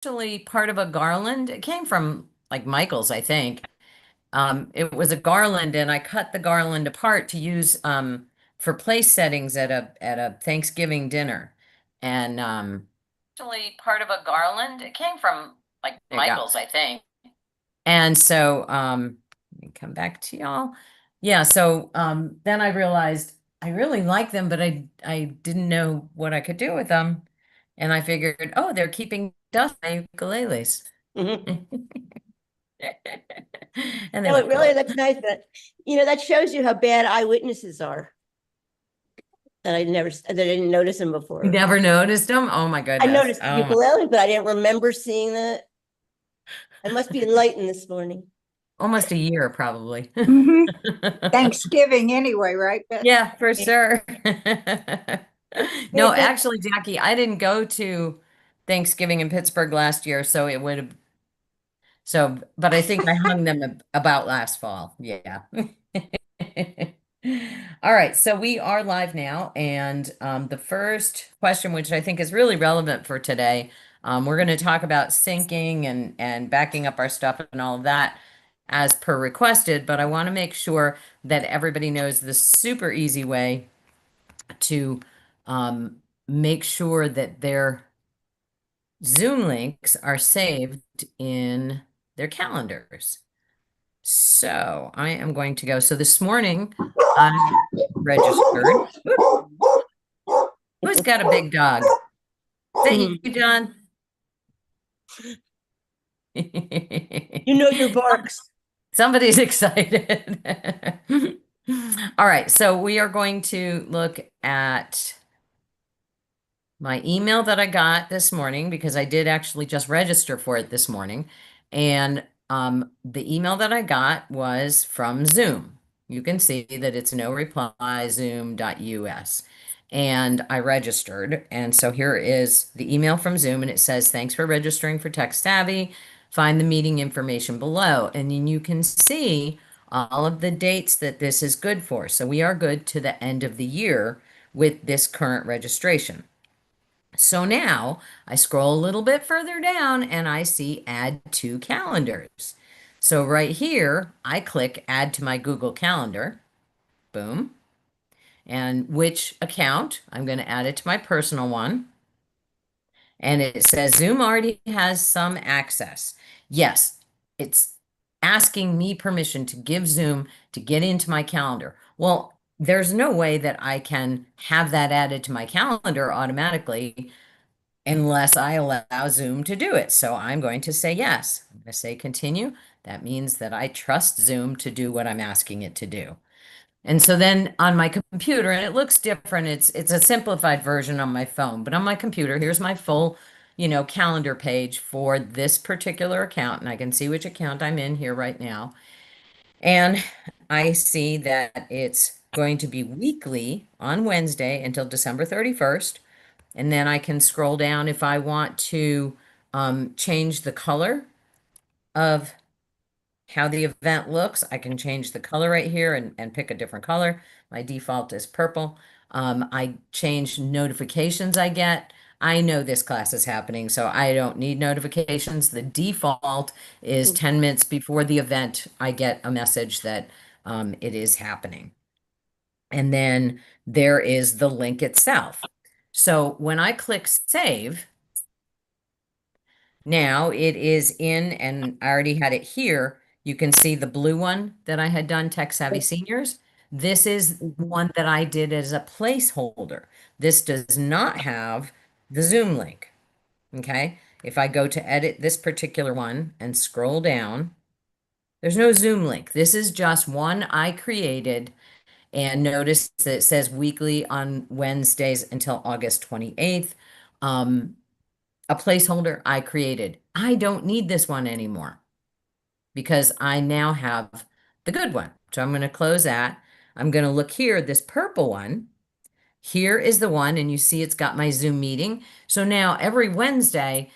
actually part of a garland. It came from like Michael's, I think. It was a garland, and I cut the garland apart to use for place settings at a Thanksgiving dinner. And actually part of a garland. It came from like Michael's, I think. And so let me come back to y'all. Yeah, so then I realized I really like them, but I didn't know what I could do with them. And I figured, oh, they're keeping dust on my ukuleles. Mhm. And they No, it look really cool. looks nice. But that shows you how bad eyewitnesses are. That I didn't notice them You before. never noticed them? Oh my I goodness. noticed the Oh my. ukulele, but I didn't remember seeing that. I must be enlightened this morning. Almost a year, probably. Hmm. Thanksgiving anyway, right, Beth? Yeah, for sure. No, Yeah, but actually, Jackie, I didn't go to Thanksgiving in Pittsburgh last year, so it would have, but I think I hung them about last fall. Yeah. All right, so we are live now, and the first question, which I think is really relevant for today, we're going to talk about syncing and backing up our stuff and all of that as per requested, but I want to make sure that everybody knows the super easy way to um, make sure that their Zoom links are saved in their calendars. So I am going to go. So this morning I registered. Who's got a big dog? Is that mhm. you, John? You know your barks. Somebody's excited. All right, so we are going to look at my email that I got this morning because I did actually just register for it this morning. And the email that I got was from Zoom. You can see that it's no reply zoom.us. And I registered. And so here is the email from Zoom, and it says, "Thanks for registering for Tech Savvy. Find the meeting information below." And then you can see all of the dates that this is good for. So we are good to the end of the year with this current registration. So now I scroll a little bit further down and I see add to calendars. So right here, I click add to my Google Calendar. Boom. And which account? I'm going to add it to my personal one. And it says Zoom already has some access. Yes, it's asking me permission to give Zoom to get into my calendar. Well, there's no way that I can have that added to my calendar automatically unless I allow Zoom to do it. So I'm going to say yes. I'm going to say continue. That means that I trust Zoom to do what I'm asking it to do. And so then on my computer, and it looks different, it's a simplified version on my phone, but on my computer, here's my full, calendar page for this particular account, and I can see which account I'm in here right now. And I see that it's going to be weekly on Wednesday until December 31st. And then I can scroll down if I want to change the color of how the event looks. I can change the color right here and pick a different color. My default is purple. I change notifications I get. I know this class is happening, so I don't need notifications. The default is 10 minutes before the event, I get a message that it is happening. And then there is the link itself. So when I click save, now it is in, and I already had it here. You can see the blue one that I had done, Tech Savvy Seniors. This is one that I did as a placeholder. This does not have the Zoom link. Okay. If I go to edit this particular one and scroll down, there's no Zoom link. This is just one I created, and notice that it says weekly on Wednesdays until August 28th. A placeholder I created. I don't need this one anymore because I now have the good one. So I'm going to close that. I'm going to look here, this purple one. Here is the one, and you see it's got my Zoom meeting. So now every Wednesday,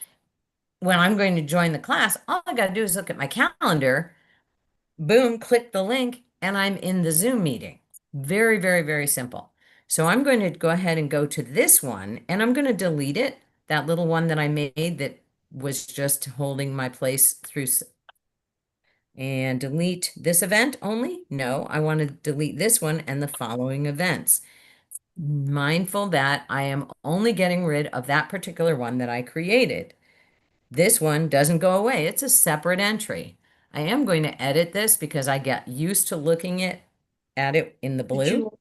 when I'm going to join the class, all I got to do is look at my calendar, boom, click the link, and I'm in the Zoom meeting. Very, very, very simple. So I'm going to go ahead and go to this one, and I'm going to delete it, that little one that I made that was just holding my place through. And delete this event only? No, I want to delete this one and the following events. Mindful that I am only getting rid of that particular one that I created. This one doesn't go away. It's a separate entry. I am going to edit this because I get used to looking at it in the Did blue. you-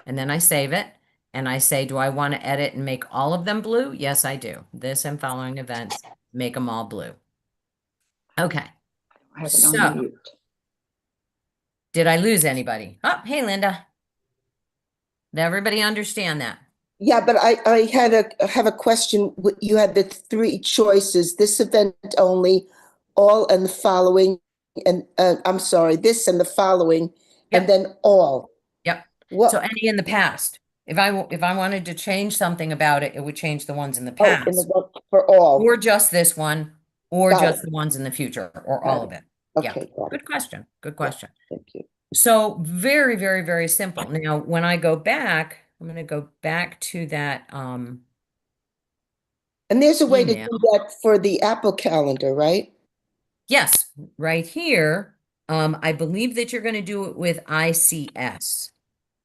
And then I save it and I say, do I want to edit and make all of them blue? Yes, I do. This and following events, make them all blue. Okay. I have it on So- mute. Did I lose anybody? Oh, hey, Linda. Did everybody understand that? Yeah, but I have a question. You had the three choices, this event only, all and the following, and I'm sorry, this and the following, and Yep. then all. Yep. What? So any in the past. If I wanted to change something about it, it would change the ones in the Oh, past. for all. Or just this one, or Got just it. the ones in the future, or Got all it. of it. Okay, got it. Good question. Good question. Thank you. So very, very, very simple. Now, when I go back, I'm going to go back to that. And there's a way to Email. do that for the Apple Calendar, right? Yes, right here. I believe that you're going to do it with ICS.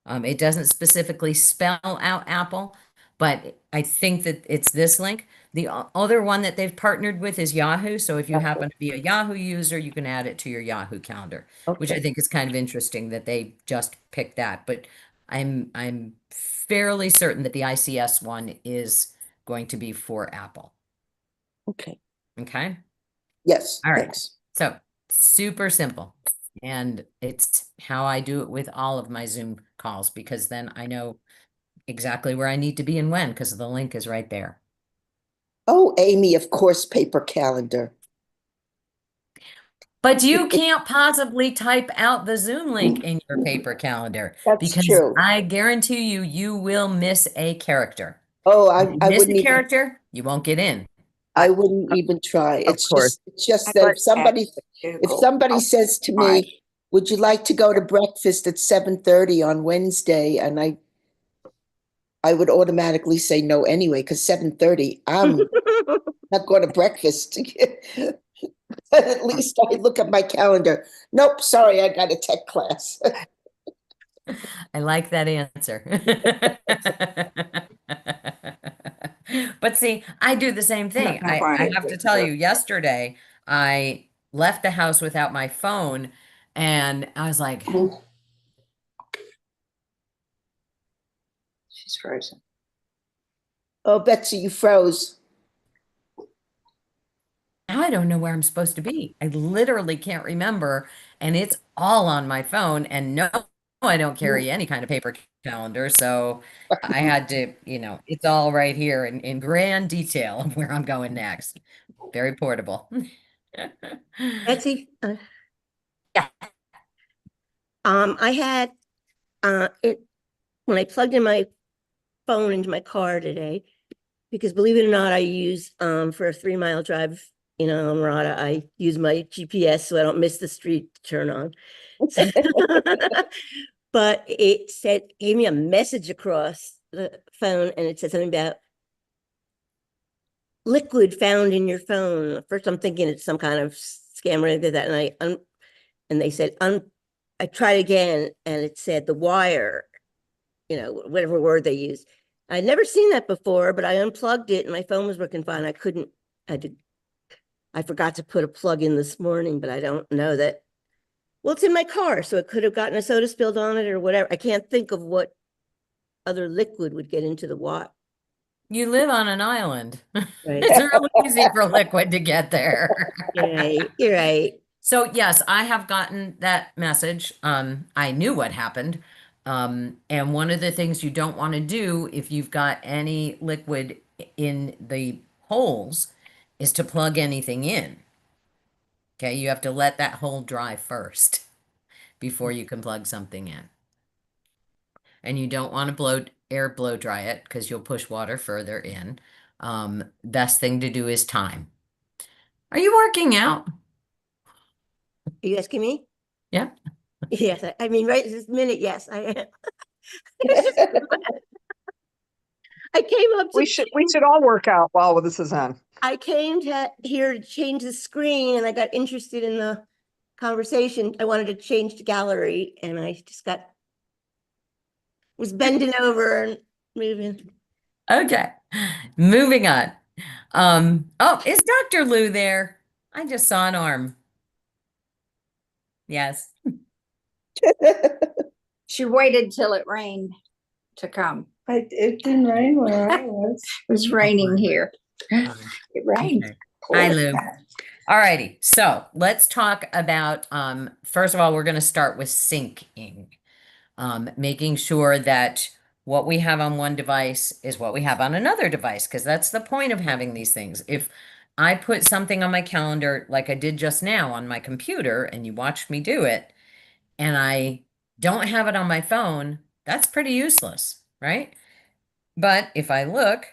It doesn't specifically spell out Apple, but I think that it's this link. The other one that they've partnered with is Yahoo. So if you Okay. happen to be a Yahoo user, you can add it to your Yahoo calendar, which I Okay. think is kind of interesting that they just picked that. But I'm fairly certain that the ICS one is going to be for Apple. Okay. Okay. Yes, All right. thanks. So super simple. And it's how I do it with all of my Zoom calls, because then I know exactly where I need to be and when, because the link is right there. Oh, Amy, of course, paper calendar. But you can't possibly type out the Zoom link in your paper calendar, That's because true. I guarantee you, you will miss a character. Oh, If you I miss wouldn't a even, character, you won't get in. I wouldn't even try. Of course. It's just I that got if somebody Google. says to Fine. me, would you like to go to breakfast at 7:30 on Wednesday? And I would automatically say no anyway, because 7:30, I'm not going to breakfast. But at least I look at my calendar. Nope, sorry, I got a tech class. I like that answer. But see, I do the same thing. No, I fine. have to tell you, yesterday I left the house without my phone, and I was like, She's frozen. Oh, Betsy, you froze. now I don't know where I'm supposed to be. I literally can't remember, and it's all on my phone. And no, I don't carry any kind of paper calendar, so I had to, it's all right here in grand detail of where I'm going next. Very portable. Betsy, Yeah. I had, it, when I plugged in my phone into my car today, because believe it or not, I use, for a 3-mile drive in Almirada, I use my GPS so I don't miss the street to turn on. But it gave me a message across the phone, and it said something about liquid found in your phone. At first I'm thinking it's some kind of scam or anything like that, and they said, I tried again, and it said the wire, whatever word they used. I'd never seen that before, but I unplugged it and my phone was working fine. I forgot to put a plug in this morning, but I don't know that. Well, it's in my car, so it could have gotten a soda spilled on it or whatever. I can't think of what other liquid would get into the water. You live on an island. Right. It's really easy for liquid to get there. You're right. So yes, I have gotten that message. I knew what happened. And one of the things you don't want to do if you've got any liquid in the holes is to plug anything in. Okay, you have to let that hole dry first before you can plug something in. And you don't want to air blow dry it because you'll push water further in. Best thing to do is time. Are you working out? Are you asking me? Yeah. Yes. I mean, right this minute, yes, I am. I came up to We should all work out while this is on. I came here to change the screen and I got interested in the conversation. I wanted to change to gallery and I just was bending over and moving. Okay, moving on. Oh, is Dr. Lou there? I just saw an arm. Yes. She waited till it rained to come. It didn't rain where I was. It was raining here. It rained. Okay. Hi, Lou. All righty. So let's talk about, first of all, we're going to start with syncing, making sure that what we have on one device is what we have on another device, because that's the point of having these things. If I put something on my calendar, like I did just now on my computer, and you watched me do it, and I don't have it on my phone, that's pretty useless, right? But if I look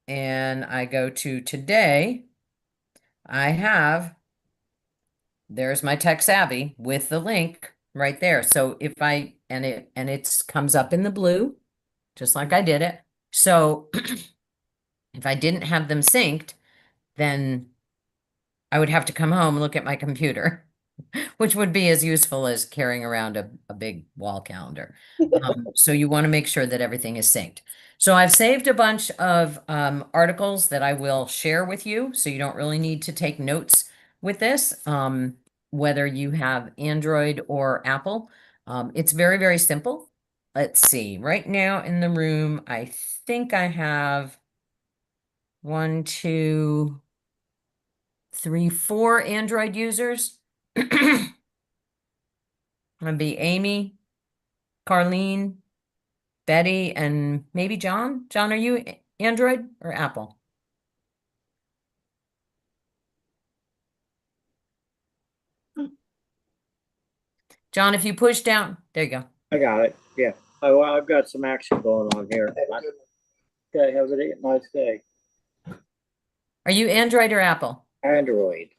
and I go to today, there's my Tech Savvy with the link right there. So if it comes up in the blue, just like I did it. So if I didn't have them synced, then I would have to come home and look at my computer, which would be as useful as carrying around a big wall calendar. So you want to make sure that everything is synced. So I've saved a bunch of articles that I will share with you. So you don't really need to take notes with this, whether you have Android or Apple. It's very, very simple. Let's see. Right now in the room, I think I have 1, 2, 3, 4 Android users. That'd be Amy, Carlene, Betty, and maybe John. John, are you Android or Apple? John, if you push down, there you go. I got it. Yeah. Oh, well, I've got some action going on here. Okay, have a nice day. Are you Android or Apple? Android.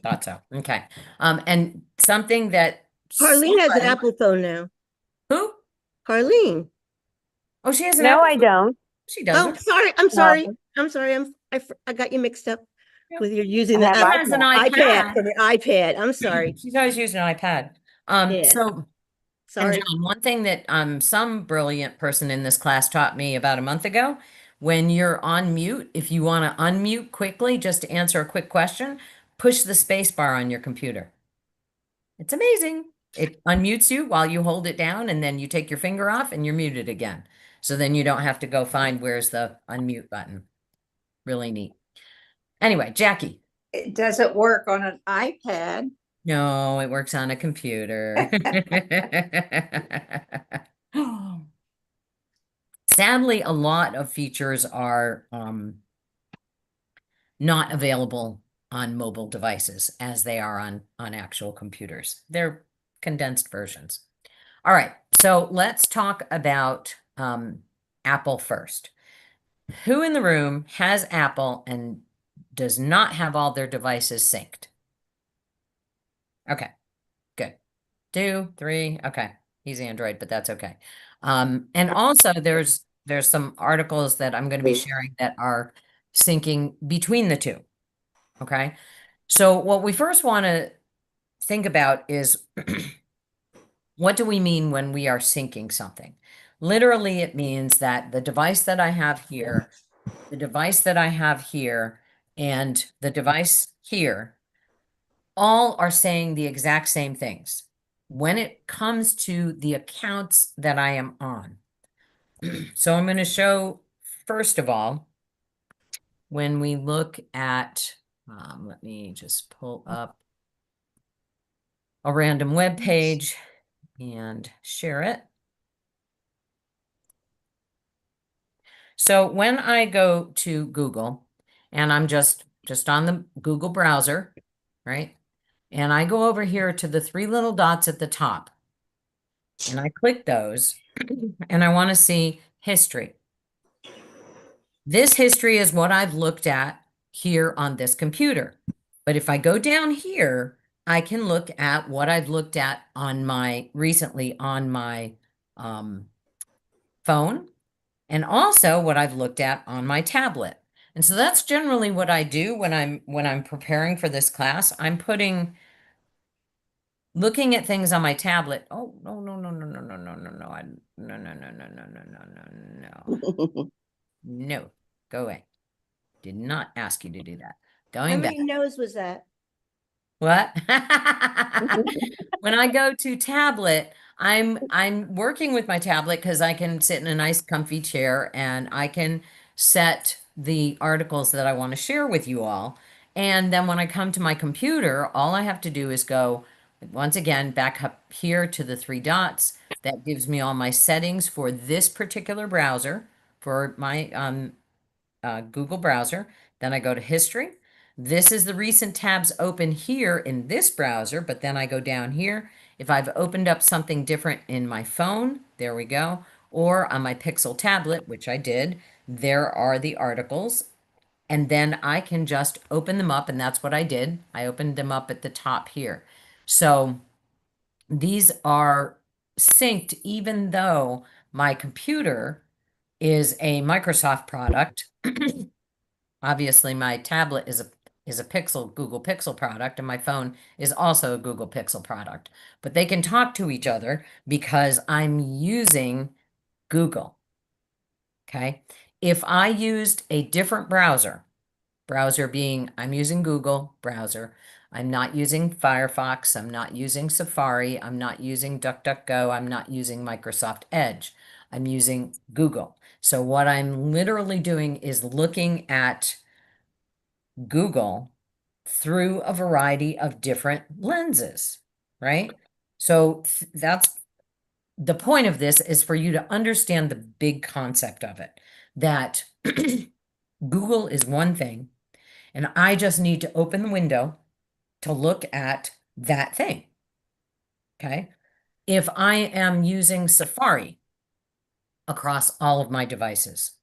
Thought so. Okay. And something that Carlene has an somebody- Apple phone now. Who? Carlene. Oh, she has an No, Apple I phone? don't. She Oh, doesn't. sorry. I'm sorry. I'm sorry. I got you mixed up Yeah. with your using the I have Apple has an iPad iPad. from your iPad. I'm sorry. She's always using an iPad. Yeah. So and Sorry. John, one thing that some brilliant person in this class taught me about a month ago, when you're on mute, if you want to unmute quickly just to answer a quick question, push the space bar on your computer. It's amazing. It unmutes you while you hold it down, and then you take your finger off and you're muted again. So then you don't have to go find where's the unmute button. Really neat. Anyway, Jackie. It doesn't work on an iPad. No, it works on a computer. Sadly, a lot of features are not available on mobile devices as they are on actual computers. They're condensed versions. All right, so let's talk about Apple first. Who in the room has Apple and does not have all their devices synced? Okay, good. 2, 3, okay. He's Android, but that's okay. And also there's some articles that I'm going to be sharing that are syncing between the two. Okay. So what we first want to think about is what do we mean when we are syncing something? Literally, it means that the device that I have here, the device that I have here, and the device here all are saying the exact same things when it comes to the accounts that I am on. So I'm going to show, first of all, when we look at, let me just pull up a random web page and share it. So when I go to Google and I'm just on the Google browser, right? And I go over here to the 3 little dots at the top and I click those and I want to see history. This history is what I've looked at here on this computer. But if I go down here, I can look at what I've looked at recently on my phone, and also what I've looked at on my tablet. And so that's generally what I do when I'm preparing for this class. I'm looking at things on my tablet. Oh, no, no, no, no, no, no, no, no, no. No, no, no, no, no, no, no, no, no. No, go away. Did not ask you to do that. How Going back. many no's was that? What? When I go to tablet, I'm working with my tablet because I can sit in a nice comfy chair and I can set the articles that I want to share with you all. And then when I come to my computer, all I have to do is go once again back up here to the three dots. That gives me all my settings for this particular browser, for my Google browser. Then I go to history. This is the recent tabs open here in this browser, but then I go down here. If I've opened up something different in my phone, there we go, or on my Pixel tablet, which I did, there are the articles. And then I can just open them up, and that's what I did. I opened them up at the top here. So these are synced even though my computer is a Microsoft product. Obviously, my tablet is a Google Pixel product, and my phone is also a Google Pixel product. But they can talk to each other because I'm using Google. Okay. If I used a different browser being I'm using Google browser, I'm not using Firefox, I'm not using Safari, I'm not using DuckDuckGo, I'm not using Microsoft Edge. I'm using Google. So what I'm literally doing is looking at Google through a variety of different lenses, right? So that's the point of this, is for you to understand the big concept of it, that Google is one thing, and I just need to open the window to look at that thing. Okay. If I am using Safari across all of my devices,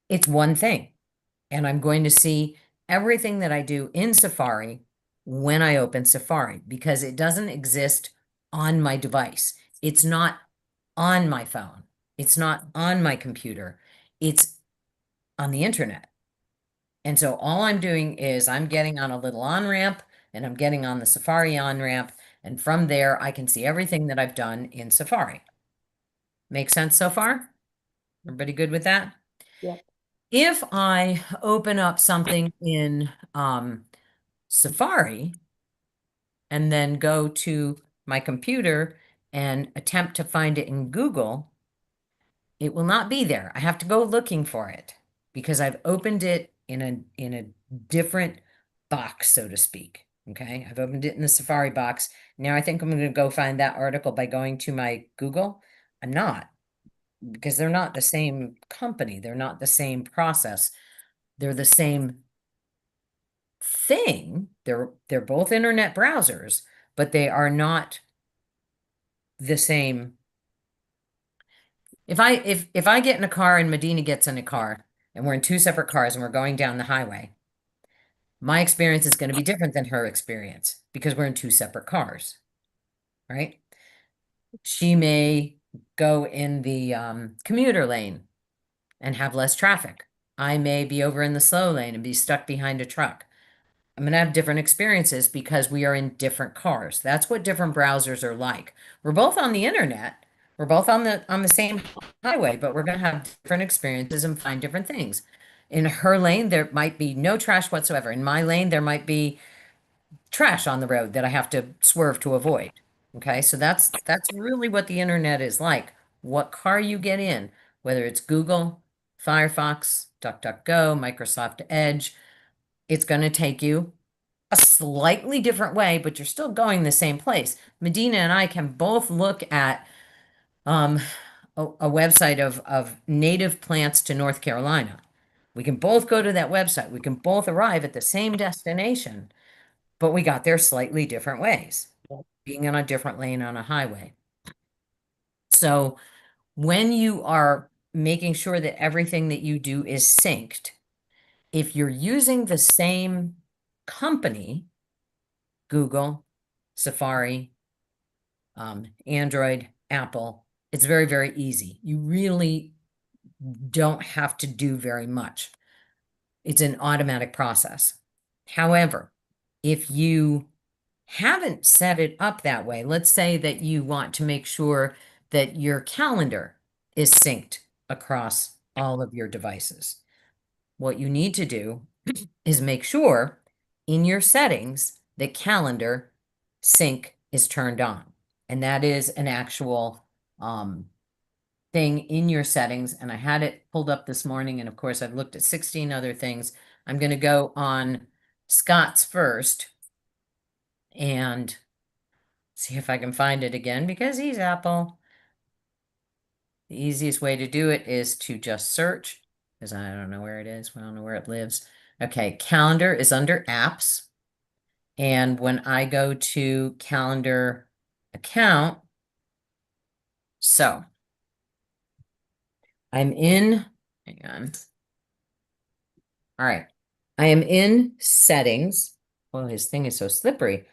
it's one thing. And I'm going to see everything that I do in Safari when I open Safari, because it doesn't exist on my device. It's not on my phone. It's not on my computer. It's on the internet. And so all I'm doing is I'm getting on a little on-ramp, and I'm getting on the Safari on-ramp. And from there, I can see everything that I've done in Safari. Make sense so far? Everybody good with that? Yep. If I open up something in Safari and then go to my computer and attempt to find it in Google, it will not be there. I have to go looking for it because I've opened it in a different box, so to speak. Okay, I've opened it in the Safari box. Now I think I'm going to go find that article by going to my Google. I'm not, because they're not the same company. They're not the same process. They're the same thing. They're both internet browsers, but they are not the same. If I get in a car and Medina gets in a car and we're in two separate cars and we're going down the highway, my experience is going to be different than her experience because we're in two separate cars, right? She may go in the commuter lane and have less traffic. I may be over in the slow lane and be stuck behind a truck. I'm going to have different experiences because we are in different cars. That's what different browsers are like. We're both on the internet. We're both on the same highway, but we're going to have different experiences and find different things. In her lane, there might be no trash whatsoever. In my lane, there might be trash on the road that I have to swerve to avoid. Okay, so that's really what the internet is like. What car you get in, whether it's Google, Firefox, DuckDuckGo, Microsoft Edge, it's going to take you a slightly different way, but you're still going the same place. Medina and I can both look at a website of native plants to North Carolina. We can both go to that website. We can both arrive at the same destination, but we got there slightly different ways, being in a different lane on a highway. So when you are making sure that everything that you do is synced, if you're using the same company, Google, Safari, Android, Apple, it's very, very easy. You really don't have to do very much. It's an automatic process. However, if you haven't set it up that way, let's say that you want to make sure that your calendar is synced across all of your devices. What you need to do is make sure in your settings that calendar sync is turned on. And that is an actual thing in your settings. And I had it pulled up this morning. And of course, I've looked at 16 other things. I'm going to go on Scott's first and see if I can find it again because he's Apple. The easiest way to do it is to just search because I don't know where it is. I don't know where it lives. Okay, calendar is under apps. And when I go to calendar account, so I'm in, hang on. All right, I am in settings. Well, his thing is so slippery.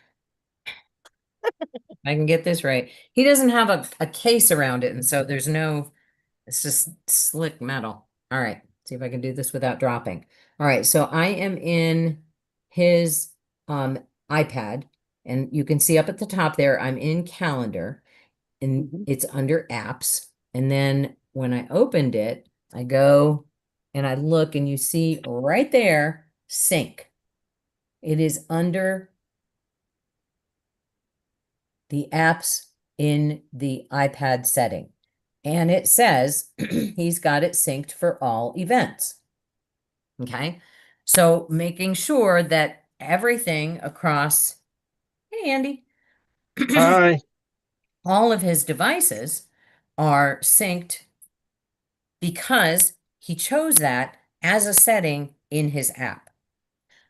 I can get this right. He doesn't have a case around it, and so there's no, it's just slick metal. All right, see if I can do this without dropping. All right, so I am in his iPad, and you can see up at the top there, I'm in calendar, and it's under apps. And then when I opened it, I go and I look, and you see right there, sync. It is under the apps in the iPad setting. And it says he's got it synced for all events. Okay. So making sure that everything across, hey, Andy, Hi. all of his devices are synced because he chose that as a setting in his app.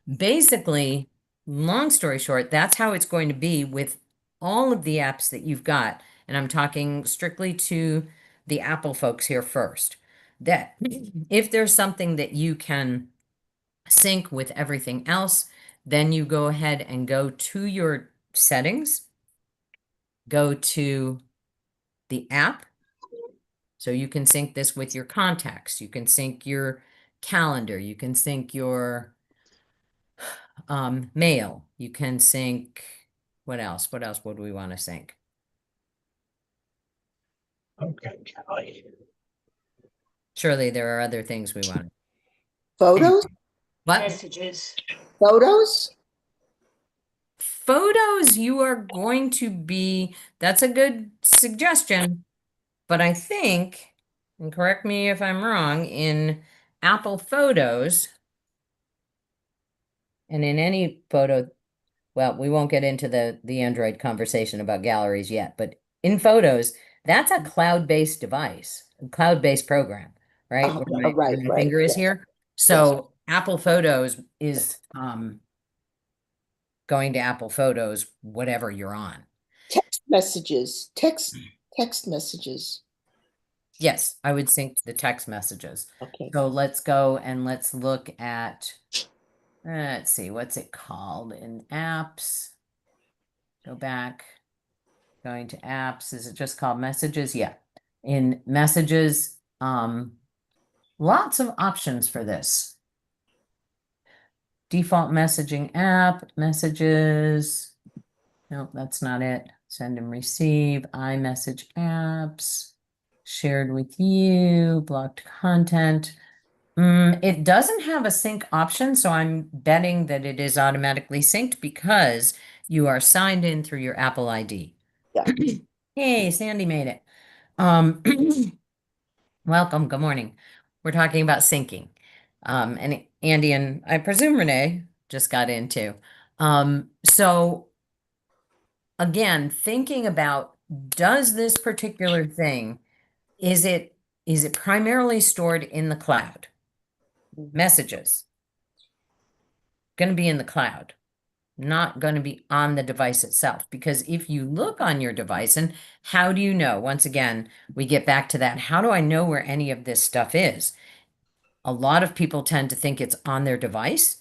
Basically, long story short, that's how it's going to be with all of the apps that you've got. And I'm talking strictly to the Apple folks here first. That if there's something that you can sync with everything else, then you go ahead and go to your settings, go to the app. So you can sync this with your contacts. You can sync your calendar. You can sync your mail. You can sync, what else? What else would we want to sync? Okay, Kelly. Surely there are other things we want. Photos? What? Messages. Photos? Photos, you are going to be, that's a good suggestion, but I think, and correct me if I'm wrong, in Apple Photos and in any photo, well, we won't get into the Android conversation about galleries yet, but in Photos, that's a cloud-based device, a cloud-based program, right? Oh, Where right, my right, finger is yes. here. So Apple Photos is going to Apple Photos, whatever you're on. Text messages, text messages. Yes, I would sync the text messages. Okay. So let's go and let's look at, let's see, what's it called in apps? Go back, going to apps. Is it just called messages? Yeah. In messages, lots of options for this. Default messaging app, messages. Nope, that's not it. Send and receive, iMessage apps, shared with you, blocked content. It doesn't have a sync option, so I'm betting that it is automatically synced because you are signed in through your Apple ID. Yeah. Hey, Sandy made it. Welcome, good morning. We're talking about syncing. And Andy and I presume Renee just got in too. So again, thinking about, does this particular thing, is it primarily stored in the cloud? Messages going to be in the cloud, not going to be on the device itself. Because if you look on your device, and how do you know? Once again, we get back to that. How do I know where any of this stuff is? A lot of people tend to think it's on their device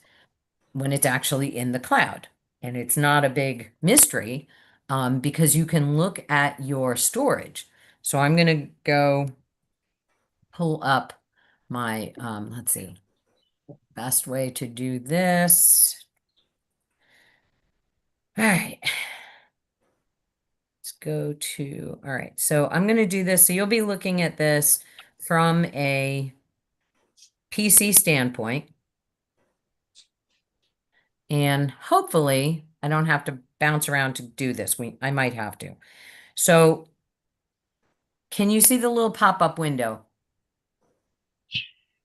when it's actually in the cloud. And it's not a big mystery because you can look at your storage. So I'm going to go pull up my, let's see. best way to do this. All right. Let's go to, all right. So I'm going to do this. So you'll be looking at this from a PC standpoint. And hopefully I don't have to bounce around to do this. I might have to. So can you see the little pop-up window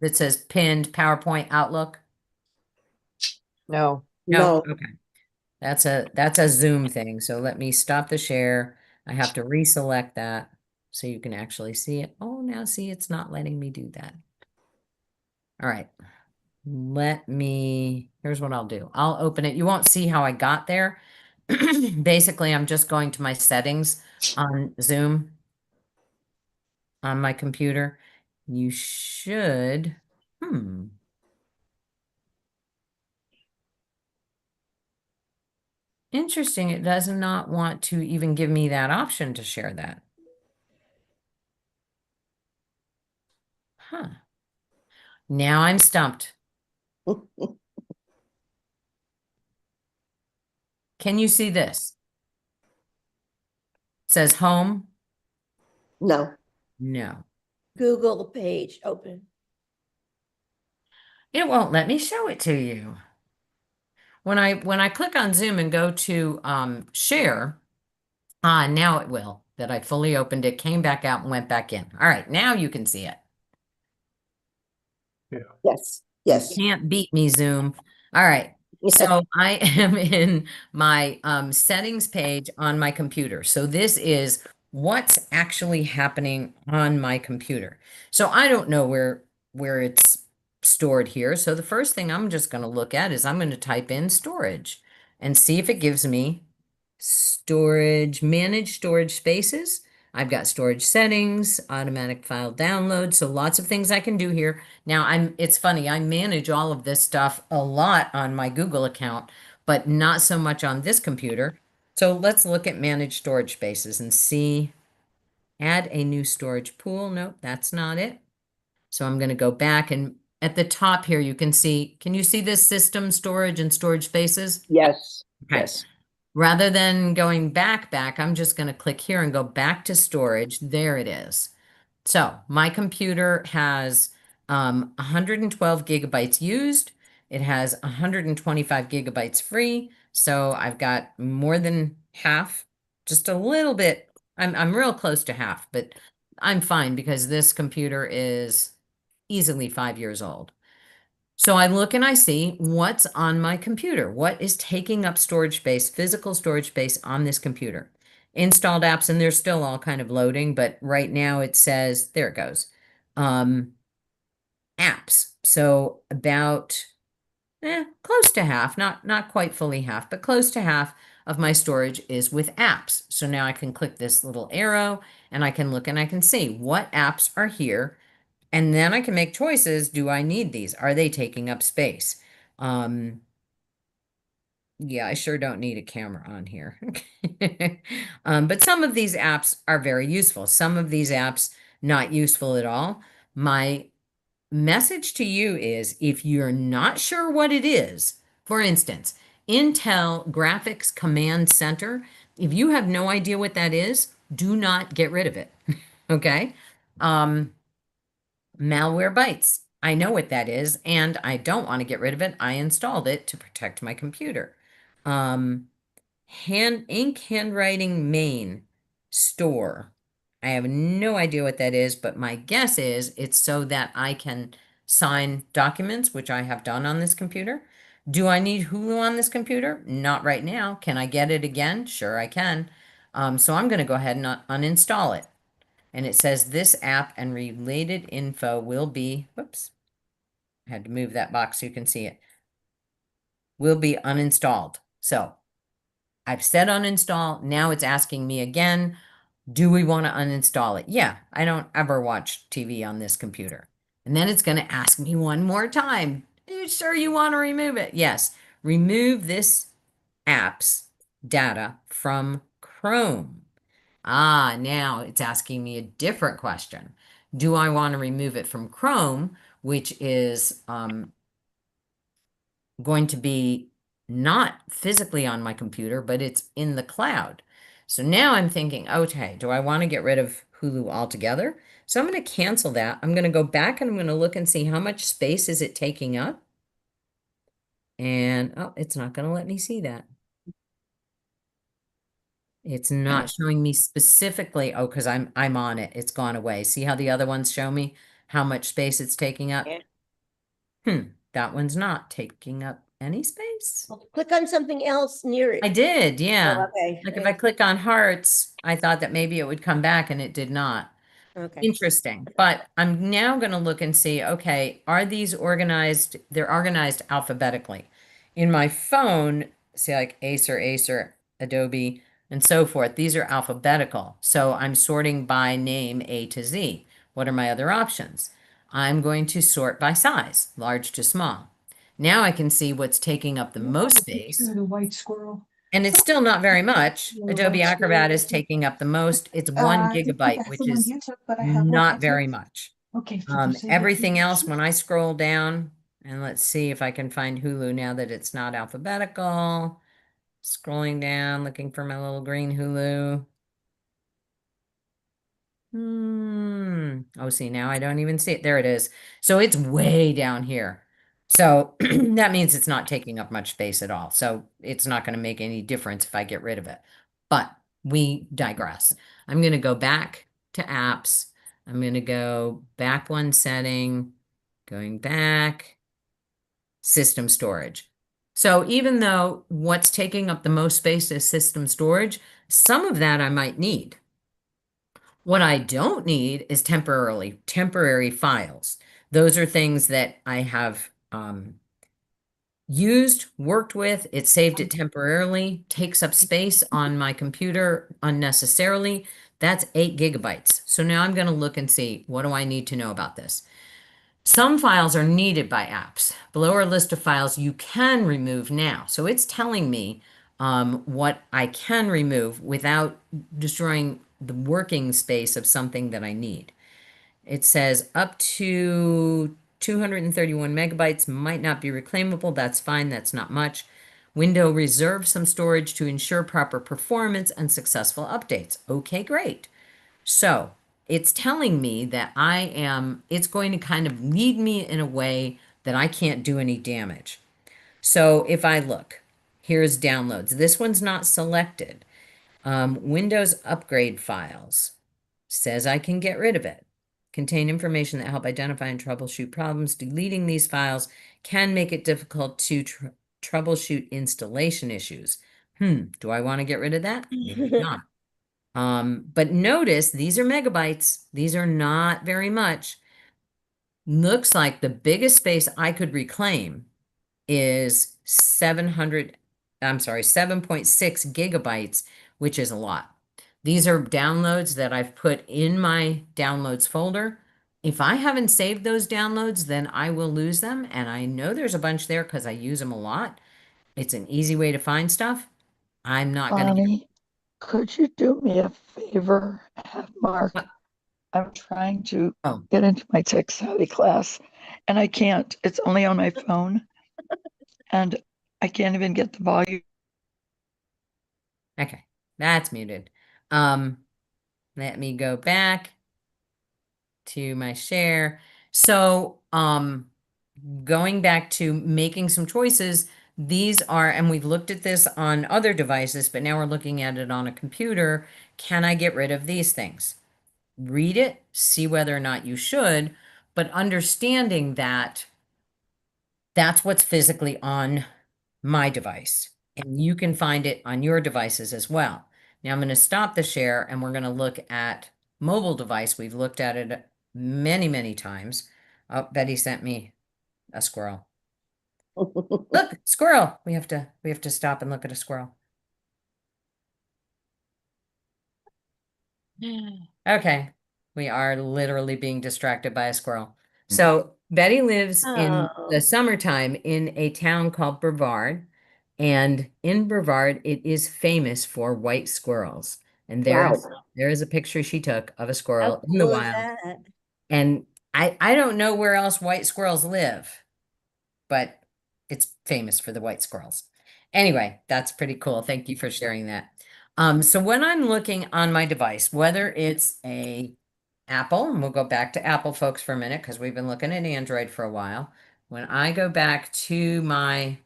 that says pinned PowerPoint Outlook? No. No, Okay. That's a Zoom thing. So let me stop the share. I have to reselect that so you can actually see it. Oh, now see, it's not letting me do that. All right. Here's what I'll do. I'll open it. You won't see how I got there. Basically, I'm just going to my settings on Zoom on my computer. You should, Interesting. It does not want to even give me that option to share that. Huh. Now I'm stumped. Can you see this? It says home. no. No. Google page open. It won't let me show it to you. When I click on Zoom and go to share, now it will. That I fully opened it, came back out and went back in. All right, now you can see it. Yes, yes. Can't beat me, Zoom. All right. So I am in my settings page on my computer. So this is what's actually happening on my computer. So I don't know where it's stored here. So the first thing I'm just going to look at is I'm going to type in storage and see if it gives me storage, manage storage spaces. I've got storage settings, automatic file download. So lots of things I can do here. Now it's funny, I manage all of this stuff a lot on my Google account, but not so much on this computer. So let's look at manage storage spaces and see, add a new storage pool. Nope, that's not it. So I'm going to go back, and at the top here, you can see, can you see this system storage and storage spaces? Yes, Okay. yes. Rather than going back, I'm just going to click here and go back to storage. There it is. So my computer has 112 gigabytes used. It has 125 gigabytes free. So I've got more than half, just a little bit. I'm real close to half, but I'm fine because this computer is easily 5 years old. So I look and I see what's on my computer. What is taking up storage space, physical storage space on this computer? Installed apps, and they're still all kind of loading, but right now it says, there it goes. Apps. So about close to half, not quite fully half, but close to half of my storage is with apps. So now I can click this little arrow and I can look and I can see what apps are here. And then I can make choices. Do I need these? Are they taking up space? Yeah, I sure don't need a camera on here. But some of these apps are very useful. Some of these apps, not useful at all. My message to you is if you're not sure what it is, for instance, Intel Graphics Command Center, if you have no idea what that is, do not get rid of it. Okay? Malwarebytes. I know what that is, and I don't want to get rid of it. I installed it to protect my computer. Ink handwriting main store. I have no idea what that is, but my guess is it's so that I can sign documents, which I have done on this computer. Do I need Hulu on this computer? Not right now. Can I get it again? Sure, I can. So I'm going to go ahead and uninstall it. And it says this app and related info will be, whoops, I had to move that box so you can see it, will be uninstalled. So I've said uninstall. Now it's asking me again, do we want to uninstall it? Yeah, I don't ever watch TV on this computer. And then it's going to ask me one more time. Are you sure you want to remove it? Yes. Remove this app's data from Chrome. Now it's asking me a different question. Do I want to remove it from Chrome, which is going to be not physically on my computer, but it's in the cloud. So now I'm thinking, okay, do I want to get rid of Hulu altogether? So I'm going to cancel that. I'm going to go back and I'm going to look and see how much space is it taking up. And oh, it's not going to let me see that. It's not showing me specifically. Oh, because I'm on it. It's gone away. See how the other ones show me how much space it's taking up? Yeah. That one's not taking up any space. Click on something else near it. I did, yeah. Oh, okay. Like if I click on hearts, I thought that maybe it would come back and it did not. Okay. Interesting. But I'm now going to look and see, okay, are these organized? They're organized alphabetically. In my phone, see like Acer, Adobe, and so forth. These are alphabetical. So I'm sorting by name A to Z. What are my other options? I'm going to sort by size, large to small. Now I can see what's taking up the most space. The white squirrel. And it's still not very much. Little Adobe white Acrobat squirrel. is taking up the most. It's 1 gigabyte, That's which the one is you took, but I have one not I very took. much. Okay. did you say that Everything you- else, when I scroll down, and let's see if I can find Hulu now that it's not alphabetical. Scrolling down, looking for my little green Hulu. Oh, see, now I don't even see it. There it is. So it's way down here. So that means it's not taking up much space at all. So it's not going to make any difference if I get rid of it. But we digress. I'm going to go back to apps. I'm going to go back one setting, going back, system storage. So even though what's taking up the most space is system storage, some of that I might need. What I don't need is temporary files. Those are things that I have used, worked with, it saved it temporarily, takes up space on my computer unnecessarily. That's 8 gigabytes. So now I'm going to look and see, what do I need to know about this? Some files are needed by apps. Below are a list of files you can remove now. So it's telling me what I can remove without destroying the working space of something that I need. It says up to 231 megabytes might not be reclaimable. That's fine. That's not much. Window reserves some storage to ensure proper performance and successful updates. Okay, great. So it's telling me that it's going to kind of lead me in a way that I can't do any damage. So if I look, here's downloads. This one's not selected. Windows upgrade files says I can get rid of it. Contain information that help identify and troubleshoot problems. Deleting these files can make it difficult to troubleshoot installation issues. Do I want to get rid of that? Maybe not. But notice these are megabytes. These are not very much. Looks like the biggest space I could reclaim is 7.6 gigabytes, which is a lot. These are downloads that I've put in my downloads folder. If I haven't saved those downloads, then I will lose them. And I know there's a bunch there because I use them a lot. It's an easy way to find stuff. I'm not going to Bonnie, could you do me a favor, Mark? What? I'm trying to Oh. get into my tech savvy class and I can't. It's only on my phone and I can't even get the volume. Okay, that's muted. Let me go back to my share. So, going back to making some choices, these are, and we've looked at this on other devices, but now we're looking at it on a computer. Can I get rid of these things? Read it, see whether or not you should, but understanding that that's what's physically on my device, and you can find it on your devices as well. Now I'm going to stop the share and we're going to look at mobile device. We've looked at it many, many times. Oh, Betty sent me a squirrel. Look, squirrel. We have to stop and look at a squirrel. Okay. We are literally being distracted by a squirrel. So Betty lives in the Oh. summertime in a town called Brevard. And in Brevard, it is famous for white squirrels. And there is a picture she took of a How squirrel in the cool is wild. that? And I don't know where else white squirrels live, but it's famous for the white squirrels. Anyway, that's pretty cool. Thank you for sharing that. So when I'm looking on my device, whether it's a Apple, and we'll go back to Apple folks for a minute because we've been looking at Android for a while. When I go back to my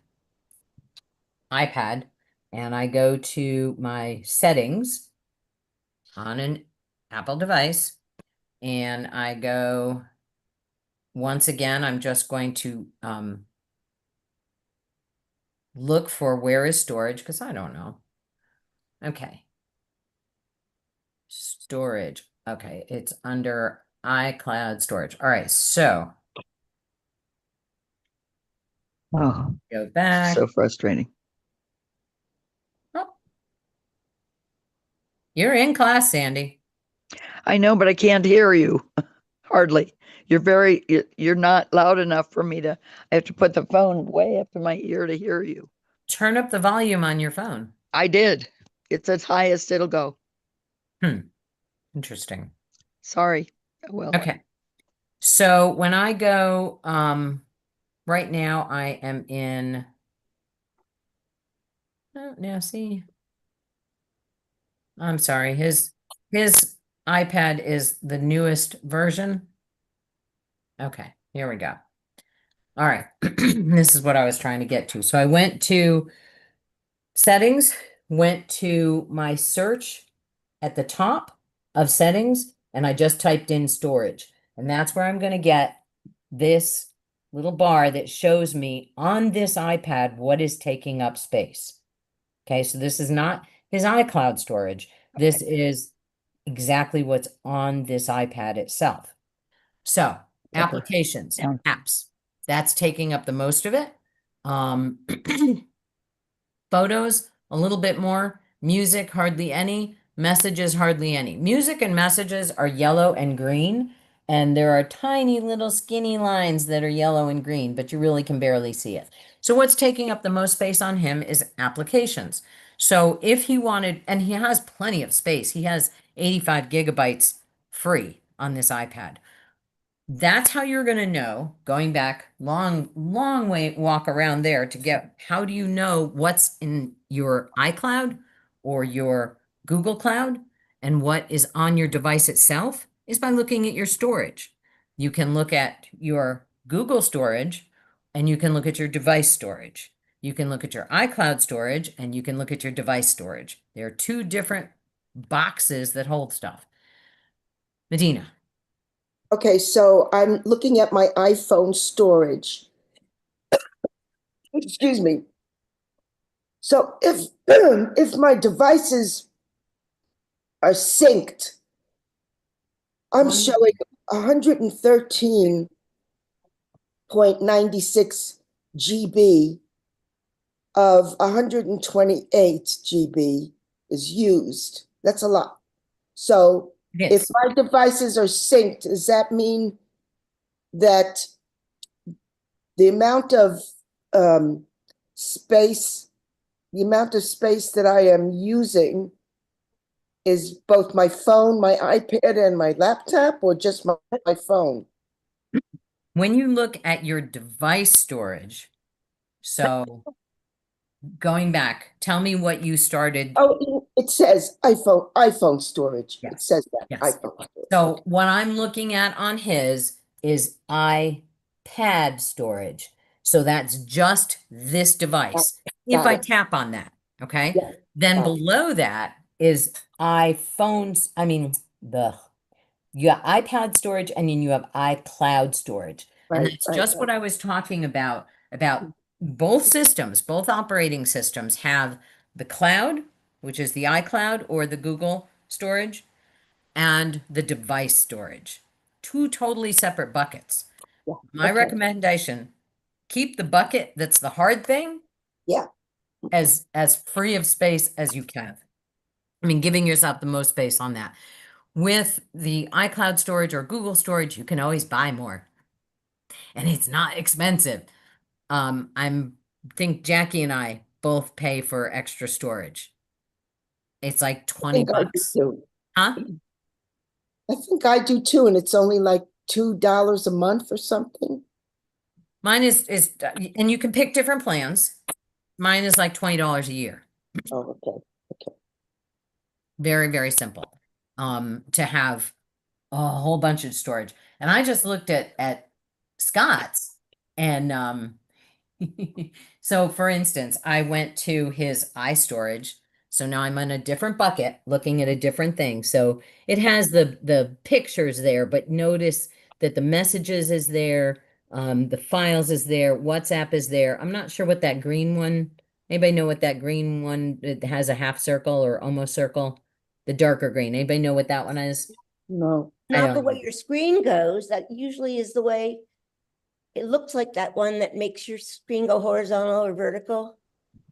iPad and I go to my settings on an Apple device and I go, once again, I'm just going to look for where is storage because I don't know. Okay. Storage. Okay, it's under iCloud storage. All right, so Oh, go back. so frustrating. Oh. You're in class, Sandy. I know, but I can't hear you. Hardly. You're not loud enough for me to, I have to put the phone way up to my ear to hear you. Turn up the volume on your phone. I did. It's as high as it'll go. Interesting. Sorry. Well, Okay. So when I go, right now I am in, oh, now see, I'm sorry, his iPad is the newest version. Okay, here we go. All right, this is what I was trying to get to. So I went to settings, went to my search at the top of settings, and I just typed in storage. And that's where I'm going to get this little bar that shows me on this iPad what is taking up space. Okay, so this is not his iCloud storage. This is exactly what's on this iPad itself. So applications, Yeah. apps, that's taking up the most of it. Photos, a little bit more. Music, hardly any. Messages, hardly any. Music and messages are yellow and green, and there are tiny little skinny lines that are yellow and green, but you really can barely see it. So what's taking up the most space on him is applications. So if he wanted, and he has plenty of space, he has 85 gigabytes free on this iPad. That's how you're going to know, going back long way walk around there to get, how do you know what's in your iCloud or your Google Cloud and what is on your device itself is by looking at your storage. You can look at your Google storage and you can look at your device storage. You can look at your iCloud storage and you can look at your device storage. There are two different boxes that hold stuff. Medina. Okay, so I'm looking at my iPhone storage. Excuse me. So if if my devices are synced, I'm showing 113.96 GB of 128 GB is used. That's a lot. So if Yes. my devices are synced, does that mean that the amount of space that I am using is both my phone, my iPad, and my laptop, or just my phone? When you look at your device storage, so going back, tell me what you started. Oh, it says iPhone storage. It Yes, says that, yes. iPhone storage. So what I'm looking at on his is iPad storage. So that's just this device. If Got I it. tap on that, okay? Yeah, Then got it. below that is iPhones, you have iPad storage and then you have iCloud storage. And Right, that's right, just right. what I was talking about both systems, both operating systems have the cloud, which is the iCloud or the Google storage, and the device storage. Two totally separate buckets. Yeah, My okay. recommendation, keep the bucket that's the hard thing Yeah. as free of space as you can. I mean, giving yourself the most space on that. With the iCloud storage or Google storage, you can always buy more. And it's not expensive. Think Jackie and I both pay for extra storage. It's like I 20 think I do bucks. too. Huh? I think I do too, and it's only like $2 a month or something. Mine is, and you can pick different plans. Mine is like $20 a year. Oh, okay. Very, very simple. To have a whole bunch of storage. And I just looked at Scott's and so for instance, I went to his iStorage. So now I'm on a different bucket looking at a different thing. So it has the pictures there, but notice that the messages is there, the files is there, WhatsApp is there. I'm not sure what that green one, anybody know what that green one, it has a half circle or almost circle? The darker green. Anybody know what that one is? No, I Not the don't way know. your screen goes, that usually is the way, it looks like that one that makes your screen go horizontal or vertical.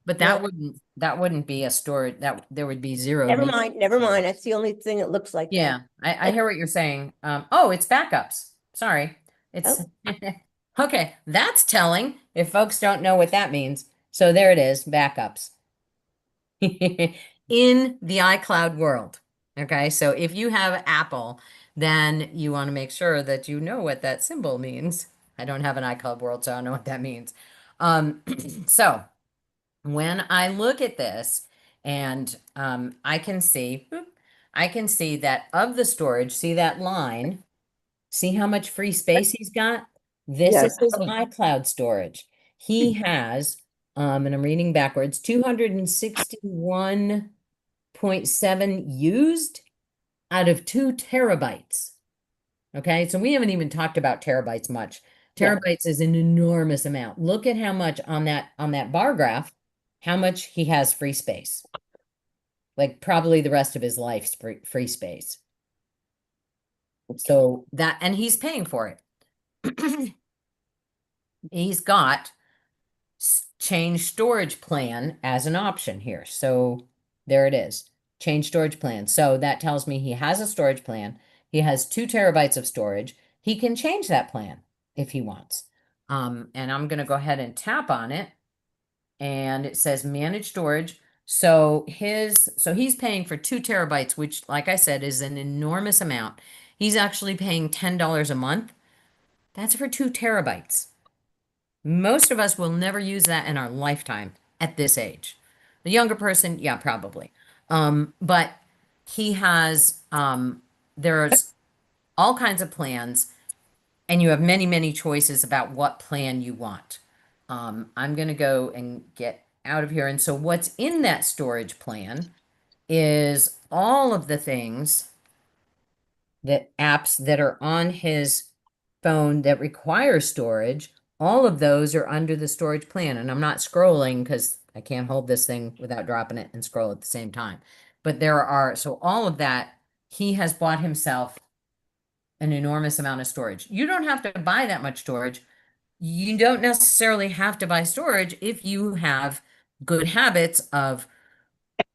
But that wouldn't be a storage, that there would be zero. Never meat. mind, never mind. That's the only thing that looks like that. Yeah, I hear what you're saying. Oh, it's backups. Sorry. It's okay. That's telling if folks don't know what that means. So there it is, backups. In the iCloud world. Okay, so if you have Apple, then you want to make sure that you know what that symbol means. I don't have an iCloud world, so I don't know what that means. So when I look at this and I can see, I can see that of the storage, see that line, see how much free space he's got? This is Yes. his iCloud storage. He has, and I'm reading backwards, 261.7 used out of 2 terabytes. Okay, so we haven't even talked about terabytes much. Yeah. Terabytes is an enormous amount. Look at how much on that bar graph, how much he has free space. Like probably the rest of his life's free space. So that, and he's paying for it. He's got change storage plan as an option here. So there it is, change storage plan. So that tells me he has a storage plan. He has 2 terabytes of storage. He can change that plan if he wants. And I'm going to go ahead and tap on it. And it says manage storage. So he's paying for 2 terabytes, which, like I said, is an enormous amount. He's actually paying $10 a month. That's for 2 terabytes. Most of us will never use that in our lifetime at this age. The younger person, yeah, probably. But he has, there's all kinds of plans, and you have many, many choices about what plan you want. I'm going to go and get out of here. And so what's in that storage plan is all of the things, that apps that are on his phone that require storage, all of those are under the storage plan. And I'm not scrolling because I can't hold this thing without dropping it and scroll at the same time. But there are, so all of that, he has bought himself an enormous amount of storage. You don't have to buy that much storage. You don't necessarily have to buy storage if you have good habits of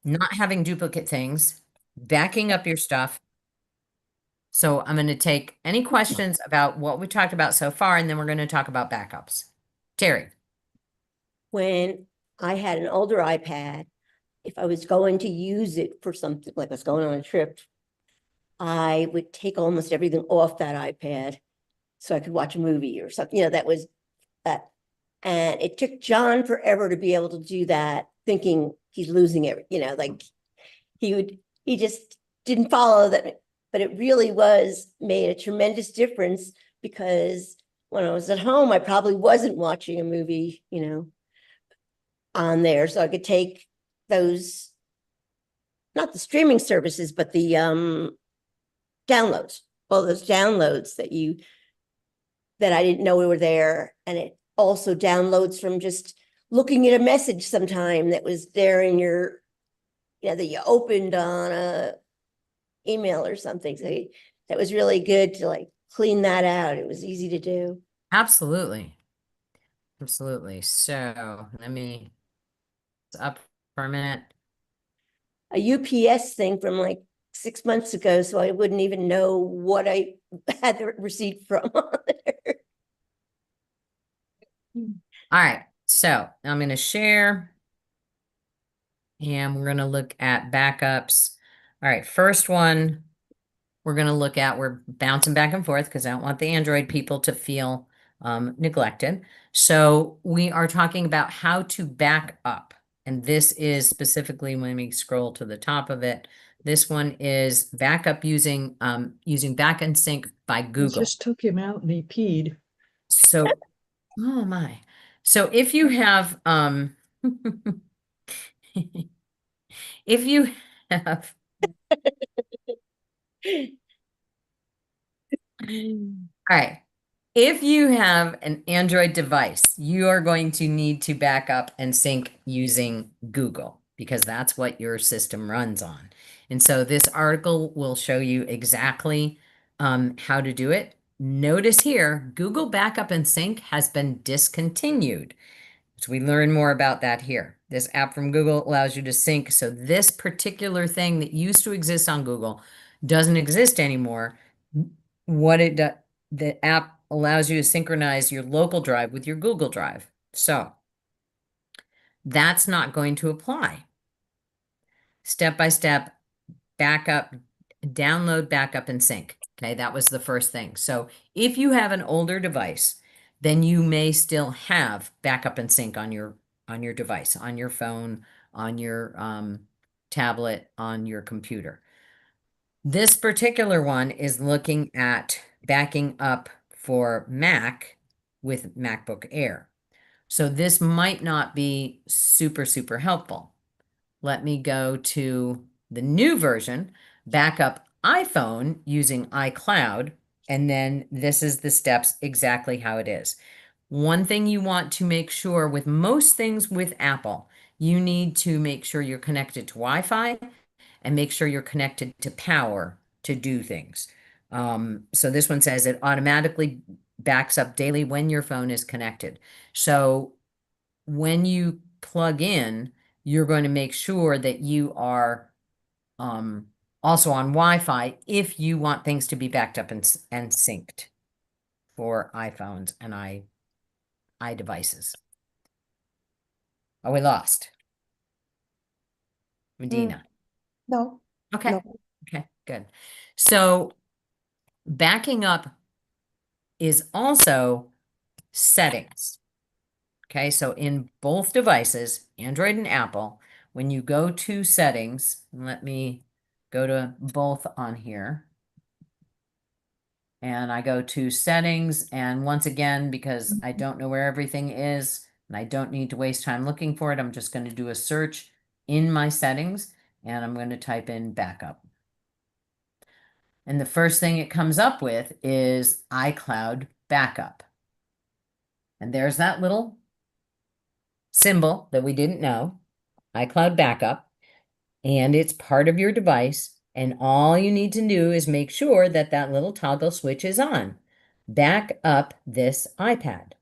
not having duplicate things, backing up your stuff. So I'm going to take any questions about what we talked about so far, and then we're going to talk about backups. Terry. When I had an older iPad, if I was going to use it for something, like I was going on a trip, I would take almost everything off that iPad so I could watch a movie or something, that was that. And it took John forever to be able to do that, thinking he's losing it, like he just didn't follow that. But it really made a tremendous difference, because when I was at home, I probably wasn't watching a movie, on there. So I could take those, not the streaming services, but the downloads, all those downloads that I didn't know were there. And it also downloads from just looking at a message sometime that was there in your, that you opened on a email or something. So that was really good to clean that out. It was easy to do. Absolutely. Absolutely. So let me up for a minute. A UPS thing from 6 months ago, so I wouldn't even know what I had the receipt from. All right. So I'm going to share, and we're going to look at backups. All right. First one we're going to look at, we're bouncing back and forth because I don't want the Android people to feel neglected. So we are talking about how to back up. And this is specifically, when we scroll to the top of it, this one is backup using Back and Sync by I Google. just took him out and he peed. So, oh my. So if you have, if you have, all right. If you have an Android device, you are going to need to back up and sync using Google because that's what your system runs on. And so this article will show you exactly how to do it. Notice here, Google Backup and Sync has been discontinued. So we learn more about that here. This app from Google allows you to sync. So this particular thing that used to exist on Google doesn't exist anymore. What it does, the app allows you to synchronize your local drive with your Google Drive. So that's not going to apply. Step by step, backup, download, backup, and sync. Okay, that was the first thing. So if you have an older device, then you may still have backup and sync on your device, on your phone, on your tablet, on your computer. This particular one is looking at backing up for Mac with MacBook Air. So this might not be super, super helpful. Let me go to the new version, backup iPhone using iCloud, and then this is the steps exactly how it is. One thing you want to make sure with most things with Apple, you need to make sure you're connected to Wi-Fi and make sure you're connected to power to do things. So this one says it automatically backs up daily when your phone is connected. So when you plug in, you're going to make sure that you are also on Wi-Fi if you want things to be backed up and synced for iPhones and iDevices. Oh, we lost. Medina. No, Okay. no. Okay, good. So backing up is also settings. Okay, so in both devices, Android and Apple, when you go to settings, let me go to both on here. And I go to settings, and once again, because I don't know where everything is, and I don't need to waste time looking for it, I'm just going to do a search in my settings, and I'm going to type in backup. And the first thing it comes up with is iCloud backup. And there's that little symbol that we didn't know, iCloud backup, and it's part of your device. And all you need to do is make sure that that little toggle switch is on. Back up this iPad.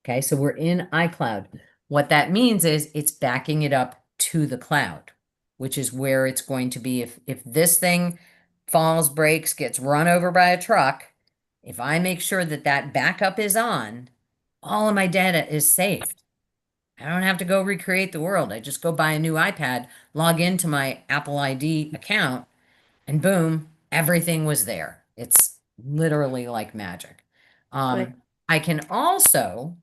Okay, so we're in iCloud. What that means is it's backing it up to the cloud, which is where it's going to be. If this thing falls, breaks, gets run over by a truck, if I make sure that that backup is on, all of my data is saved. I don't have to go recreate the world. I just go buy a new iPad, log into my Apple ID account, and boom, everything was there. It's literally like magic. Right. I can also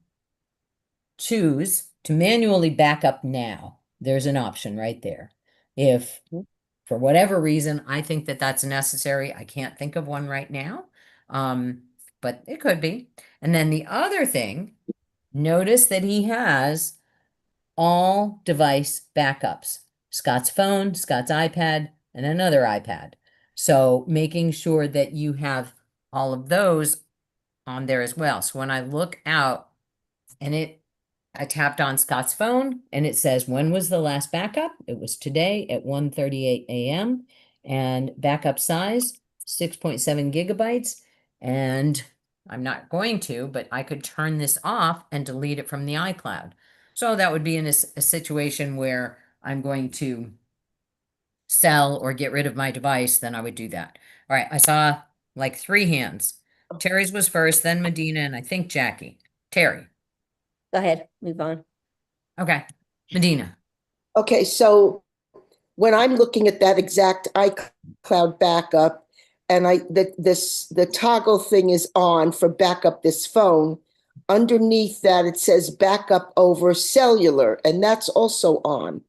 choose to manually back up now. There's an option right there. If for whatever reason, I think that that's necessary, I can't think of one right now, but it could be. And then the other thing, notice that he has all device backups, Scott's phone, Scott's iPad, and another iPad. So making sure that you have all of those on there as well. So when I look out and I tapped on Scott's phone and it says, when was the last backup? It was today at 1:38 a.m. and backup size 6.7 gigabytes. And I'm not going to, but I could turn this off and delete it from the iCloud. So that would be in a situation where I'm going to sell or get rid of my device, then I would do that. All right, I saw like 3 hands. Terry's was first, then Medina, and I think Jackie. Terry. Go ahead, move on. Okay. Medina. Okay, so when I'm looking at that exact iCloud backup, and the toggle thing is on for backup this phone. Underneath that, it says backup over cellular, and that's also on,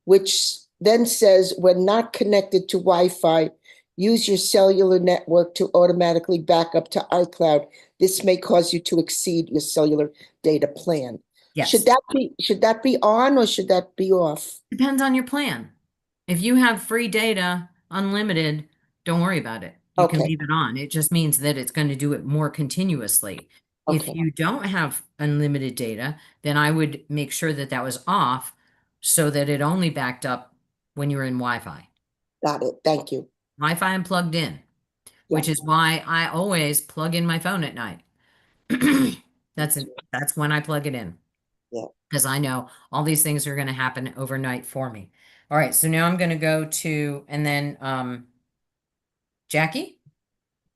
which then says when not connected to Wi-Fi, use your cellular network to automatically back up to iCloud. This may cause you to exceed your cellular data plan. Yes. Should that be on or should that be off? Depends on your plan. If you have free data, unlimited, don't worry about it. You can Okay. leave it on. It just means that it's going to do it more continuously. If Okay. you don't have unlimited data, then I would make sure that that was off so that it only backed up when you were in Wi-Fi. Got it. Thank you. Wi-Fi and plugged in, which is why I always plug in my phone at night. That's when I plug it in. Yeah. Because I know all these things are going to happen overnight for me. All right, so now I'm going to go to, and then Jackie,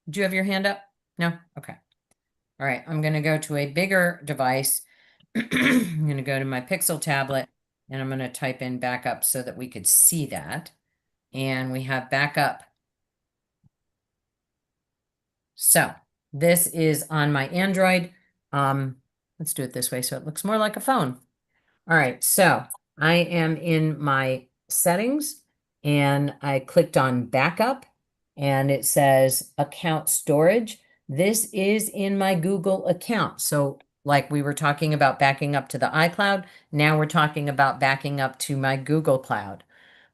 do you have your hand up? No? Okay. All right, I'm going to go to a bigger device. I'm going to go to my Pixel tablet, and I'm going to type in backup so that we could see that. And we have backup. So this is on my Android. Let's do it this way so it looks more like a phone. All right, so I am in my settings and I clicked on backup and it says account storage. This is in my Google account. So like we were talking about backing up to the iCloud, now we're talking about backing up to my Google Cloud.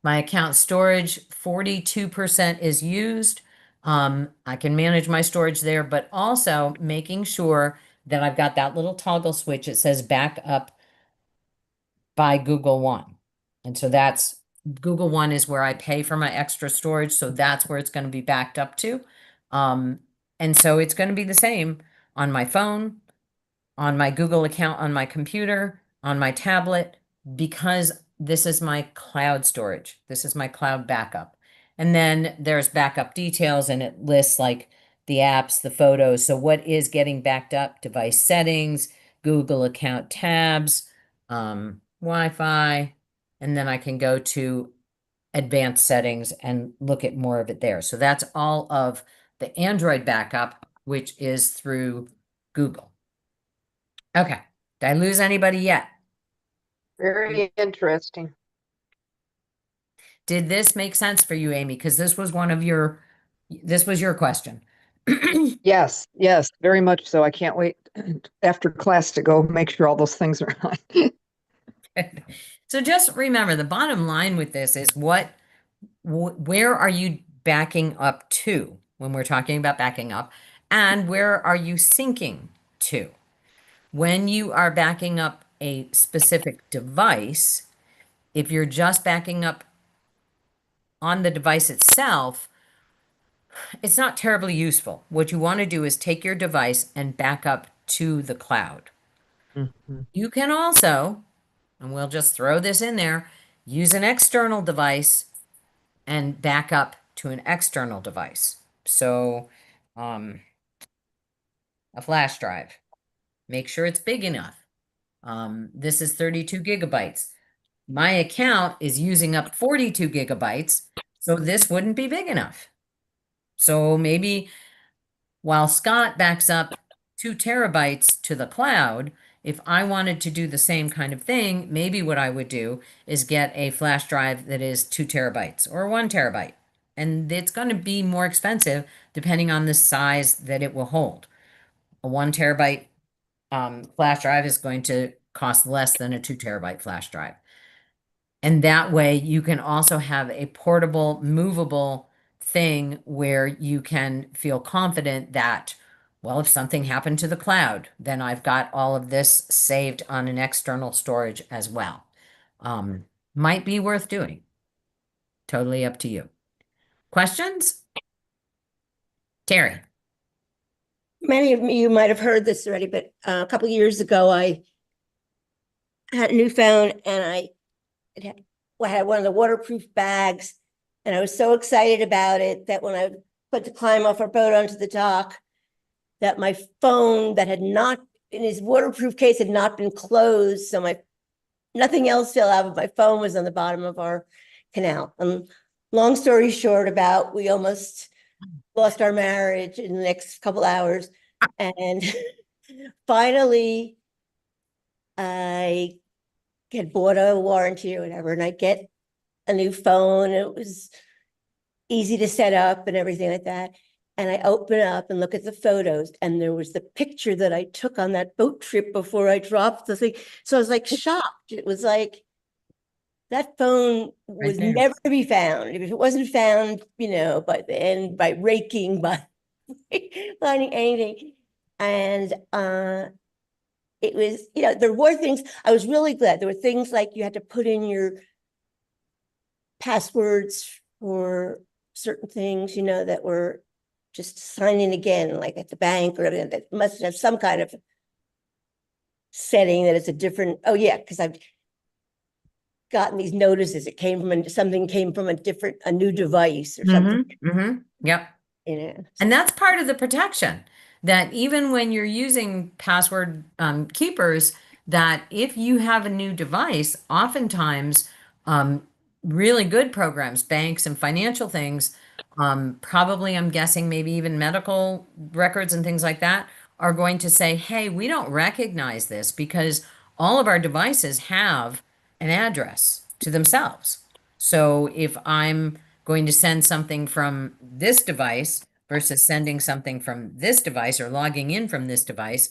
My account storage, 42% is used. I can manage my storage there, but also making sure that I've got that little toggle switch. It says back up by Google One. And so that's Google One is where I pay for my extra storage. So that's where it's going to be backed up to. And so it's going to be the same on my phone, on my Google account, on my computer, on my tablet, because this is my cloud storage. This is my cloud backup. And then there's backup details and it lists like the apps, the photos. So what is getting backed up? Device settings, Google account tabs, Wi-Fi, and then I can go to advanced settings and look at more of it there. So that's all of the Android backup, which is through Google. Okay. Did I lose anybody yet? Very interesting. Did this make sense for you, Amy? Because this was this was your question. Yes, yes, very much so. I can't wait after class to go make sure all those things are on. So just remember, the bottom line with this is where are you backing up to when we're talking about backing up, and where are you syncing to? When you are backing up a specific device, if you're just backing up on the device itself, it's not terribly useful. What you want to do is take your device and back up to the cloud. Mhm. You can also, and we'll just throw this in there, use an external device and back up to an external device. So, a flash drive, make sure it's big enough. This is 32 gigabytes. My account is using up 42 gigabytes, so this wouldn't be big enough. So maybe while Scott backs up 2 terabytes to the cloud, if I wanted to do the same kind of thing, maybe what I would do is get a flash drive that is 2 terabytes or 1 terabyte. And it's going to be more expensive depending on the size that it will hold. A 1 terabyte flash drive is going to cost less than a 2 terabyte flash drive. And that way you can also have a portable, movable thing where you can feel confident that, well, if something happened to the cloud, then I've got all of this saved on an external storage as well. Might be worth doing. Totally up to you. Questions? Terry. Many of you might have heard this already, but a couple of years ago, I had a new phone and I had one of the waterproof bags, and I was so excited about it that when I put to climb off our boat onto the dock, that my phone that had not in his waterproof case had not been closed, so nothing else fell out, but my phone was on the bottom of our canal. And long story short, we almost lost our marriage in the next couple hours. And finally, I had bought a warranty or whatever, and I get a new phone. It was easy to set up and everything like that. And I open up and look at the photos, and there was the picture that I took on that boat trip before I dropped the thing. So I was like shocked. It was like, that phone was there. never to be found. If it wasn't found, by the end, by raking, by finding anything. And it was, there were things, I was really glad. There were things like you had to put in your passwords for certain things, that were just sign in again, like at the bank or everything. That must have some kind of setting that it's a different, oh yeah, because I've gotten these notices. It came from something came from a new device or something, Yep. so. And that's part of the protection, that even when you're using password keepers, that if you have a new device, oftentimes really good programs, banks and financial things, probably I'm guessing maybe even medical records and things like that, are going to say, hey, we don't recognize this because all of our devices have an address to themselves. So if I'm going to send something from this device versus sending something from this device or logging in from this device,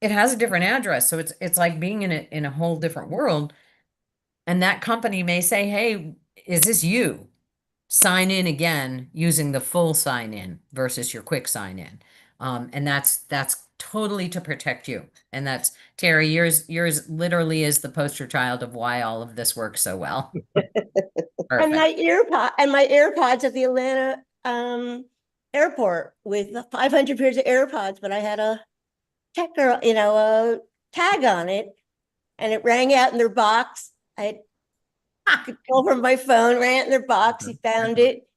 it has a different address. So it's like being in a whole different world. And that company may say, hey, is this you? Sign in again using the full sign in versus your quick sign in. And that's totally to protect you. And that's, Terry, yours literally is the poster child of why all of this works so well. And my AirPods at the Atlanta airport with 500 pairs of AirPods, but I had a a tag on it, and it rang out in their box. I could go from my phone, ran it in their box. He found it.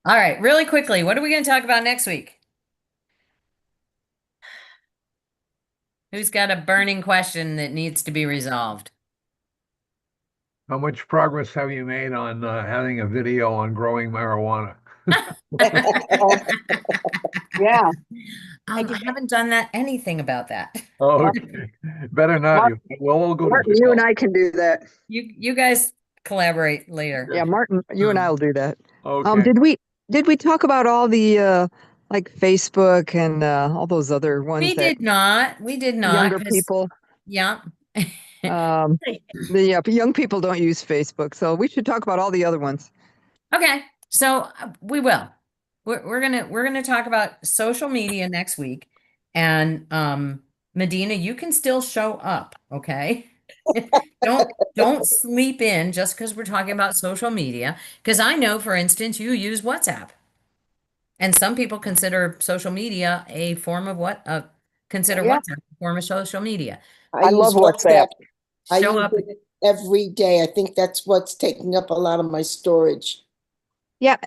All right, really quickly, what are we going to talk about next week? Who's got a burning question that needs to be resolved? How much progress have you made on having a video on growing marijuana? Yeah. I haven't done anything about that. Oh, okay. Better not. We'll all go to Martin, you jail. and I can do that. You guys collaborate later. Yeah, Martin, you and I will do that. Okay. Did we talk about all the like Facebook and all those other ones We that did not. We did not. younger 'Cause- people? Yeah. Yeah, but young people don't use Facebook, so we should talk about all the other ones. Okay. So we will. We're gonna talk about social media next week, and Medina, you can still show up. Okay. Don't sleep in just because we're talking about social media. Because I know, for instance, you use WhatsApp, and some people consider social media a form of consider Yeah. WhatsApp a form of social media. I love use WhatsApp. I Show use up. it every day. I think that's what's taking up a lot of my storage. Yeah.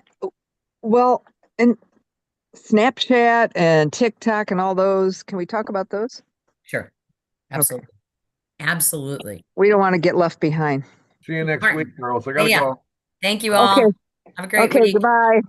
Well, and Snapchat and TikTok and all those. Can we talk about those? Sure. Absolutely. Absolutely. We don't want to get left behind. See you next Martin. week, girls. I gotta Yeah. go. Thank you all. Okay. Have a great Okay, week. goodbye.